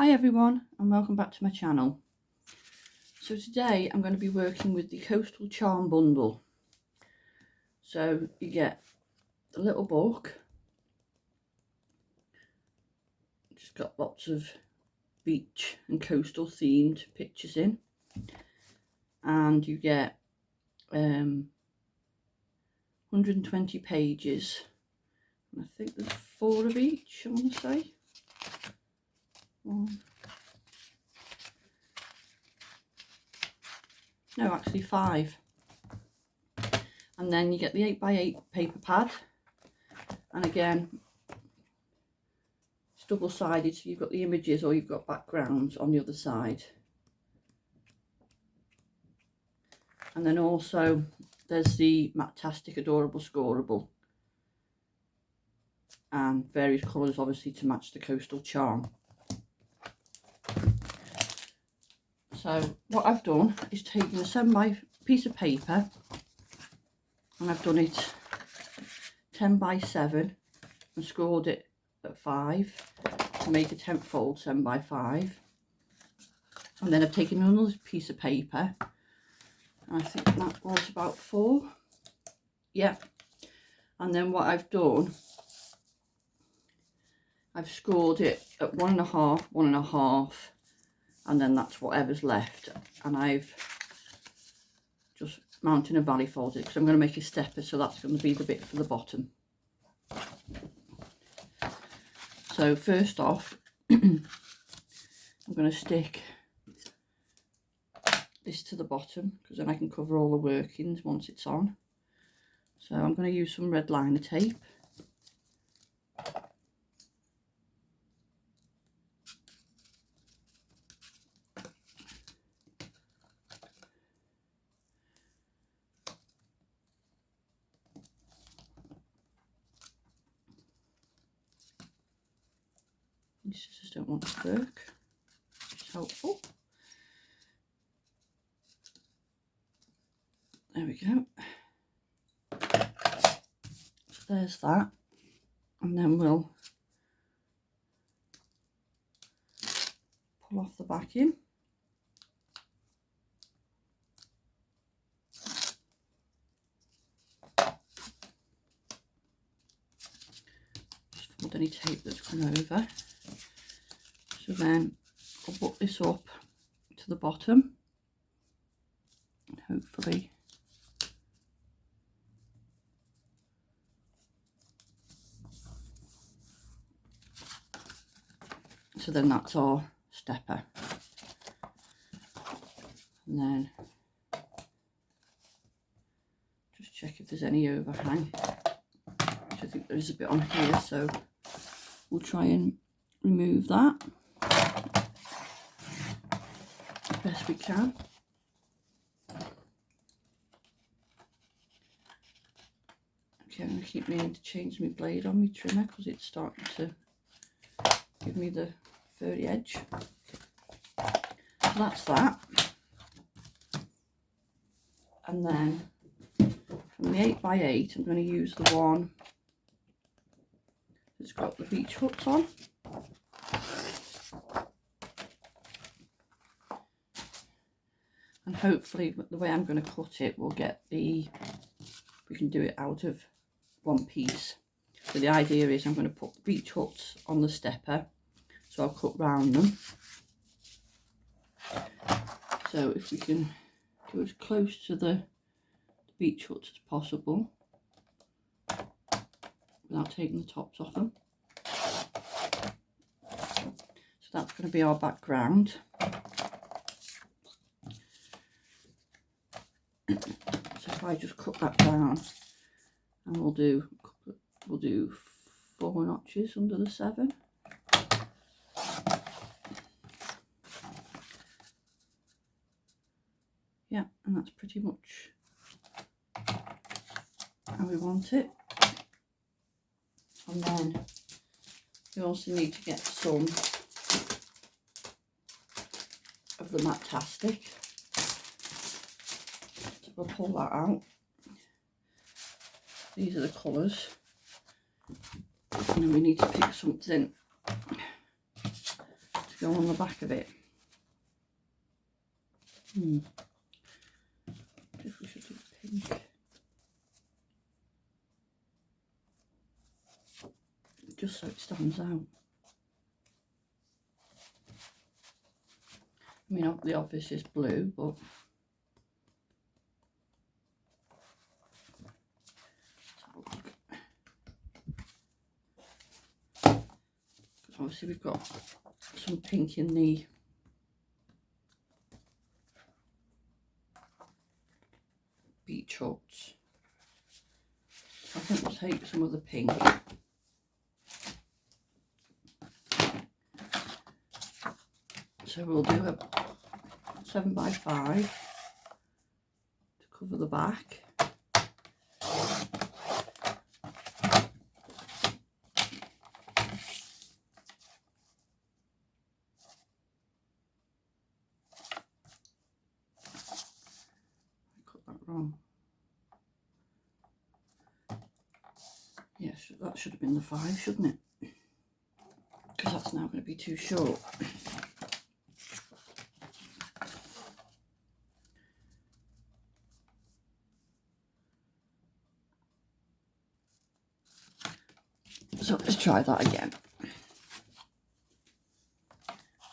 Hi everyone and welcome back to my channel. So today I'm going to be working with the Coastal Charm bundle. So you get the little book, it's got lots of beach and coastal themed pictures in, and you get 120 pages, and I think there's 4 of each, I want to say. No, actually 5. And then you get the 8x8 paper pad, and again it's double-sided, so you've got the images or you've got backgrounds on the other side. And then also there's the Matastic Adorable Scoreable, and various colours obviously to match the Coastal Charm. So what I've done is taken a 7x piece of paper, and I've done it 10x7 and scored it at 5 to make a 10th fold 7x5. And then I've taken another piece of paper, and I think that was about 4. Yeah. And then what I've done, I've scored it at 1.5, 1.5, and then that's whatever's left. And I've just mounted a valley folded because I'm going to make a stepper, so that's going to be the bit for the bottom. So first off, I'm going to stick this to the bottom because then I can cover all the workings once it's on. So I'm going to use some red liner tape. These scissors don't want to work, which is helpful. There we go. So there's that, and then we'll pull off the backing. Just fold any tape that's gone over. So then I'll put this up to the bottom, and hopefully so then that's our stepper. And then just check if there's any overhang, which I think there is a bit on here, so we'll try and remove that as best we can. Okay, I'm going to keep meaning to change my blade on my trimmer because it's starting to give me the furry edge. So that's that. And then from the 8x8 I'm going to use the one that's got the beach huts on. And hopefully the way I'm going to cut it, we'll get we can do it out of one piece. So the idea is I'm going to put the beach huts on the stepper, so I'll cut round them. So if we can do as close to the beach huts as possible without taking the tops off them. So that's going to be our background. So if I just cut that down, and we'll do 4 notches under the 7. Yeah, and that's pretty much how we want it. And then we also need to get some of the Matastic. So we'll pull that out. These are the colours. And then we need to pick something to to go on the back of it. If we should do pink. Just so it stands out. I mean, the obvious is blue, but obviously we've got some pink in the beach huts. I think we'll take some of the pink. So we'll do a 7x5 to cover the back. Wrong. Yes, that should have been the 5, shouldn't it? Because that's now going to be too short. So let's try that again.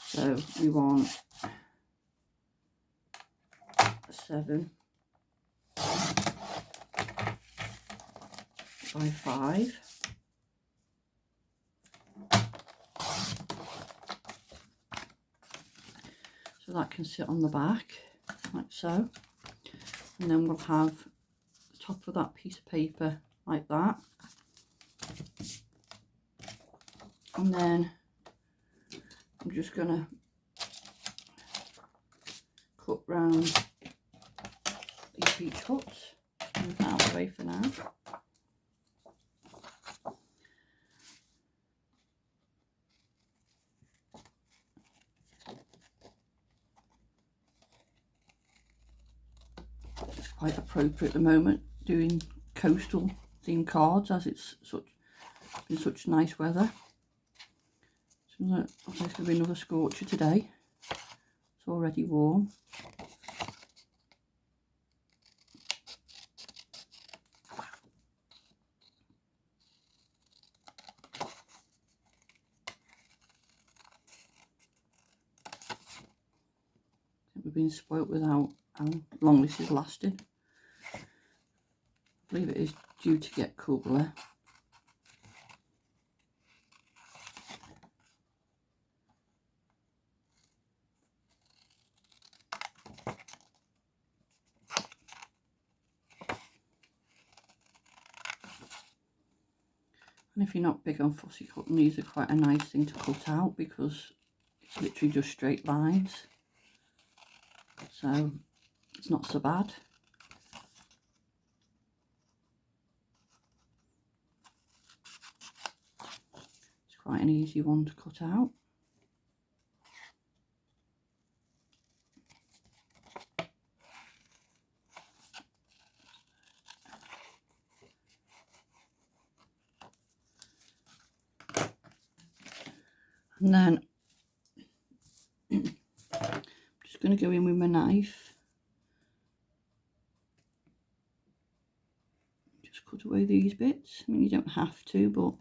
So we want 7 by 5. So that can sit on the back like so, and then we'll have the top of that piece of paper like that, and then I'm just gonna cut round these beach huts. Move that out of the way for now. It's quite appropriate at the moment doing coastal themed cards, as it's been such nice weather. So it's going to be another scorcher today. It's already warm. We've been spoilt with how long this is lasting. I believe it is due to get cooler. And if you're not big on fussy cutting, these are quite a nice thing to cut out because it's literally just straight lines. So it's not so bad. It's quite an easy one to cut out. And then I'm just going to go in with my knife. Just cut away these bits. I mean, you don't have to, but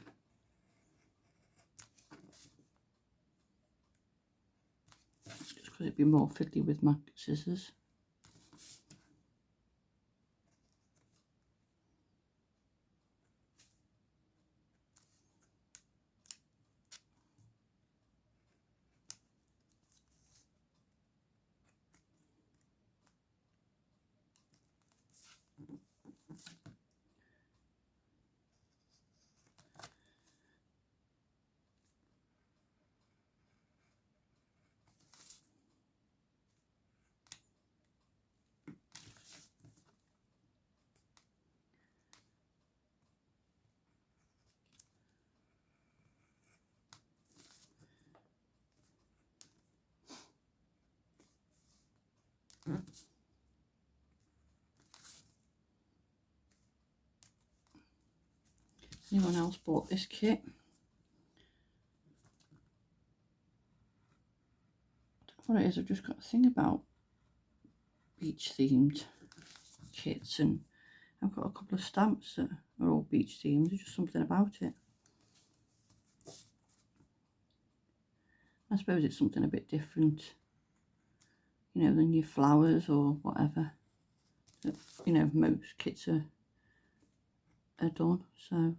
just because it'd be more fiddly with my scissors. Anyone else bought this kit? what it is, I've just got a thing about beach themed kits, and I've got a couple of stamps that are all beach themed. There's just something about it. I suppose it's something a bit different, you know, than your flowers or whatever that, you know, most kits are done. So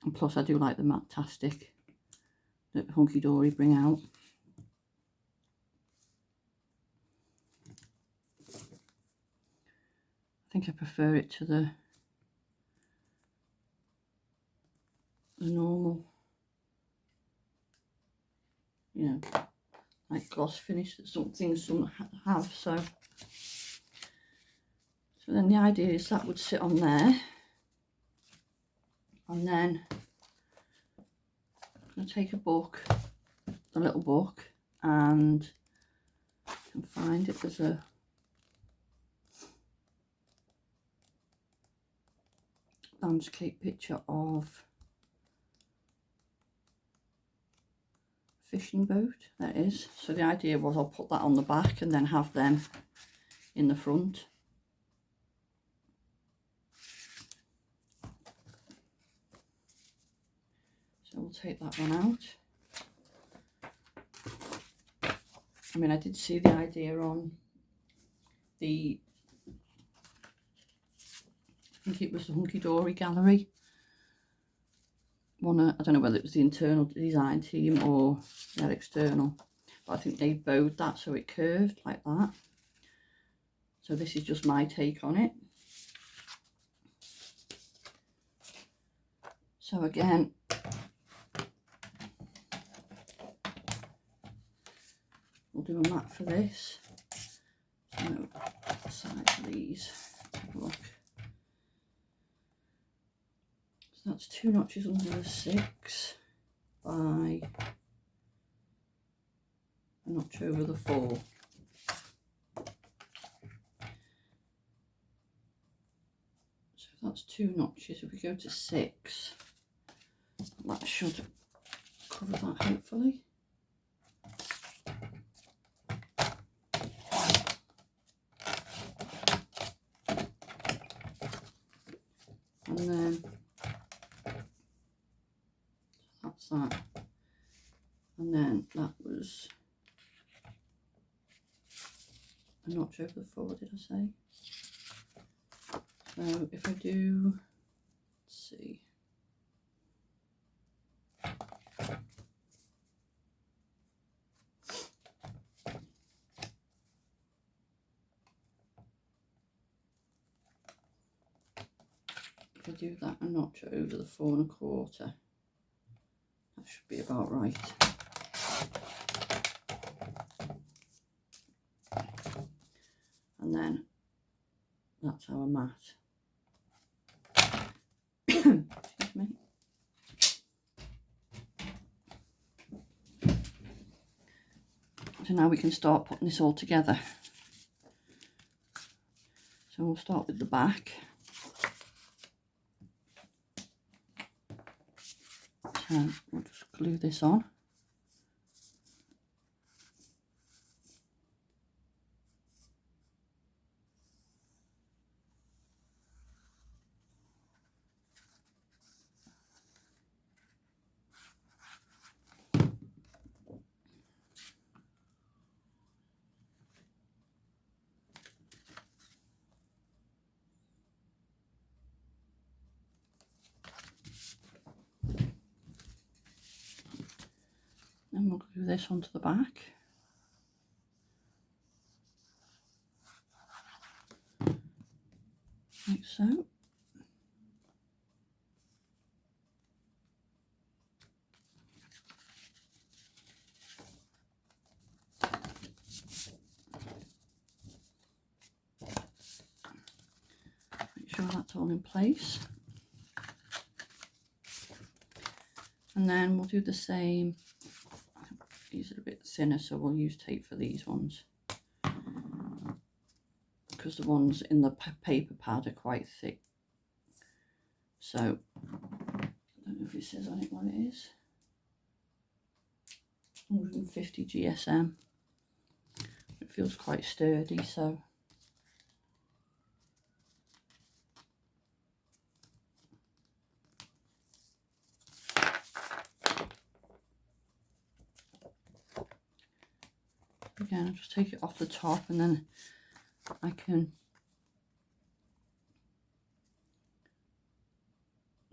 and plus I do like the Matastic that Hunky Dory bring out. I think I prefer it to the normal, you know, like gloss finish that some things some have. So then the idea is that would sit on there, and then I'm going to take a book, a little book, and I can find it. There's a landscape picture of fishing boat. There it is. So the idea was I'll put that on the back and then have them in the front. So we'll take that one out. I mean, I did see the idea on the, I think it was the Hunky Dory gallery. I don't know whether it was the internal design team or their external, but I think they bowed that so it curved like that. So this is just my take on it. So again, we'll do a mat for this. So size of these, let's have a look. So that's 2 notches under the 6 by a notch over the 4. So if that's 2 notches, if we go to 6, that should cover that hopefully. And then that's that. And then that was a notch over the 4, did I say? So if I do, let's see. If I do that a notch over the 4 1/4, that should be about right. And then that's our mat. Excuse me. So now we can start putting this all together. So we'll start with the back. So we'll just glue this on. Then we'll glue this onto the back. Like so. Make sure that's all in place. And then we'll do the same. These are a bit thinner, so we'll use tape for these ones, because the ones in the paper pad are quite thick. So I don't know if if it says on it what it is. 150 GSM. It feels quite sturdy, so again, I'll just take it off the top, and then I can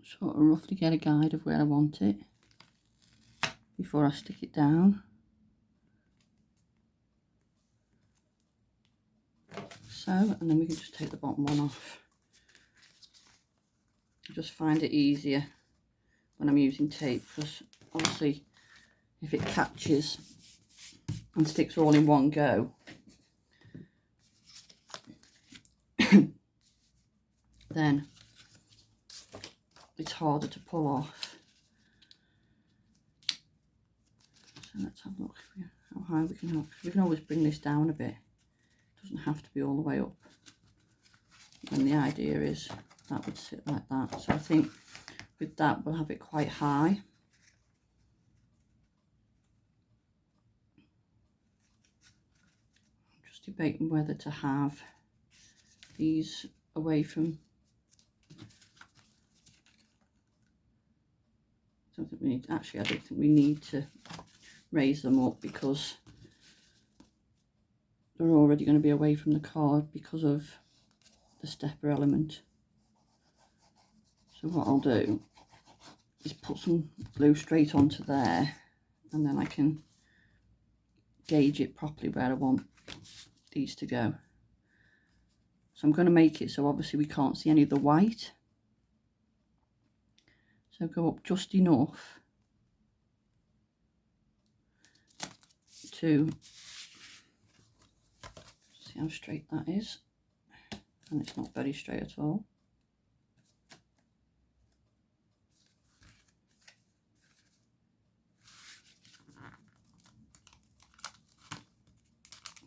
sort of roughly get a guide of where I want it before I stick it down. So, and then we can just take the bottom one off. I just find it easier when I'm using tape, because obviously if it catches and sticks all in one go, then it's harder to pull off. So let's have a look how high we can have. We can always bring this down a bit. It doesn't have to be all the way up. And the idea is that would sit like that. So I think with that we'll have it quite high. I'm just debating whether to have these away from. I don't think we need, actually I don't think we need to raise them up, because they're already going to be away from the card because of the stepper element. So what I'll do is put some glue straight onto there, and then I can gauge it properly where I want these to go. So I'm going to make it so obviously we can't see any of the white. So go up just enough to see how straight that is, and it's not very straight at all.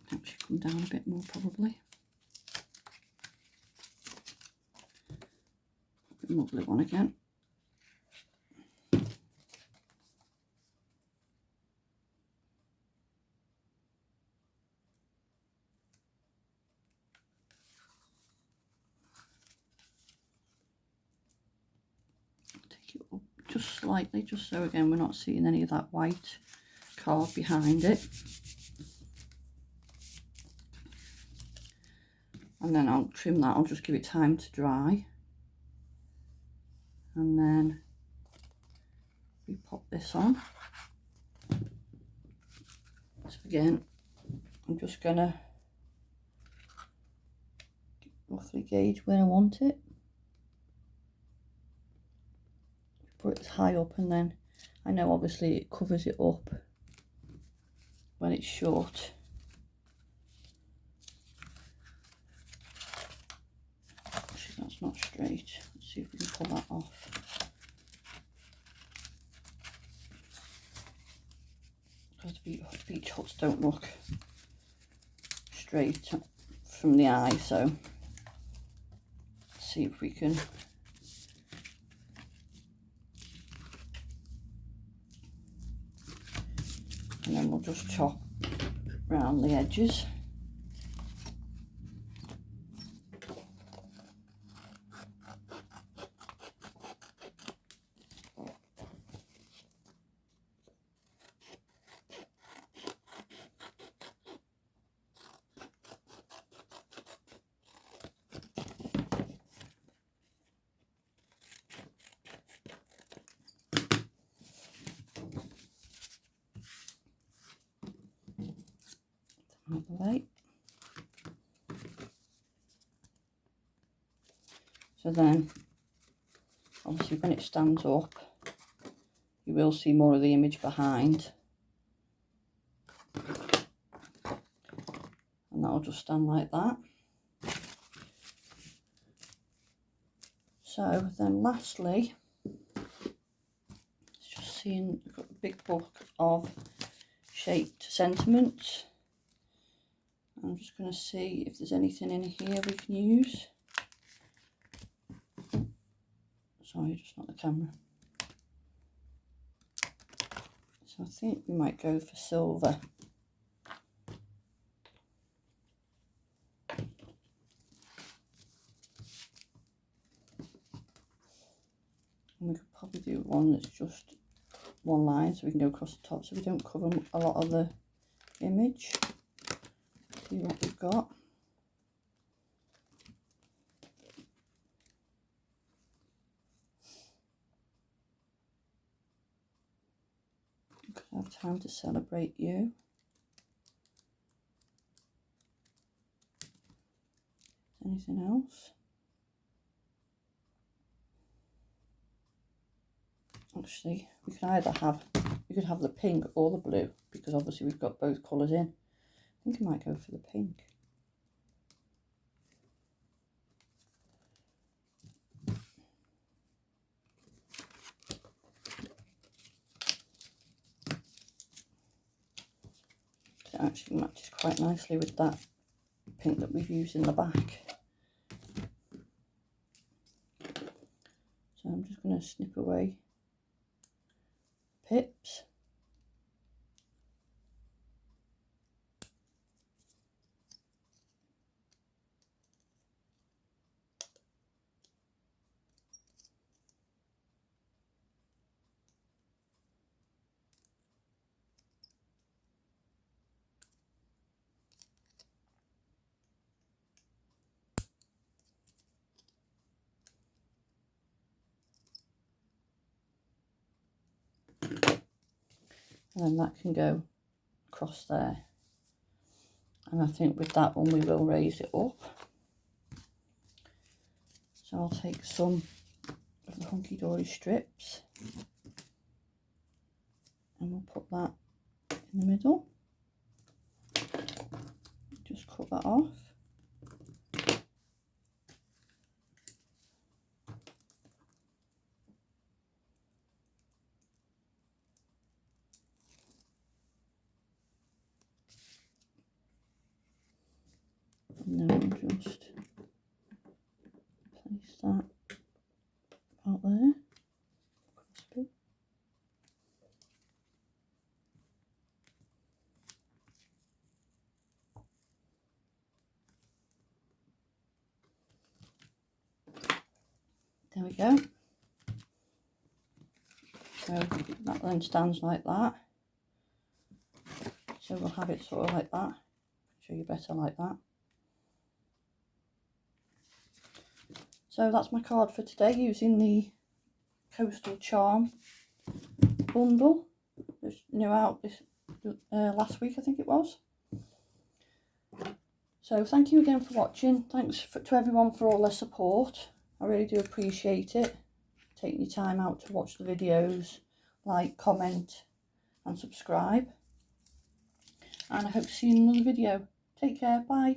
I think we should come down a bit more probably. A bit more glue on again. Just slightly, just so again we're not seeing any of that white card behind it. And then I'll trim that, I'll just give it time to dry. And then we pop this on. So again, I'm just gonna roughly gauge where I want it. Put it high up, and then I know obviously it covers it up when it's short. Actually, that's not straight. Let's see if we can pull that off. Because the beach huts don't look straight from the eye, so let's see if we can. And then we'll just chop round the edges. Out the way. So then obviously when it stands up you will see more of the image behind, and that'll just stand like that. So then lastly, it's just seeing, I've got a big book of shaped sentiments. I'm just going to see if there's anything in here we can use. Sorry, just not the camera. So I think we might go for silver. And we could probably do one that's just one line so we can go across the top so we don't cover a lot of the image. See what we've got. I have time to celebrate you. Anything else? Actually, we could have the pink or the blue because obviously we've got both colours in. I think I might go for the pink. It actually matches quite nicely with that pink that we've used in the back. So I'm just going to snip away pips. And then that can go across there. And I think with that one we will raise it up. So I'll take some of the Hunky Dory strips and we'll put that in the middle. Just cut that off. And then we'll just place that out there. There we go. So that then stands like that. So we'll have it sort of like that. Show you better like that. So that's my card for today using the Coastal Charm bundle. It's new out this last week, I think it was. So thank you again for watching. Thanks to everyone for all their support. I really do appreciate it. Taking your time out to watch the videos, like, comment and subscribe. And I hope to see you in another video. Take care. Bye.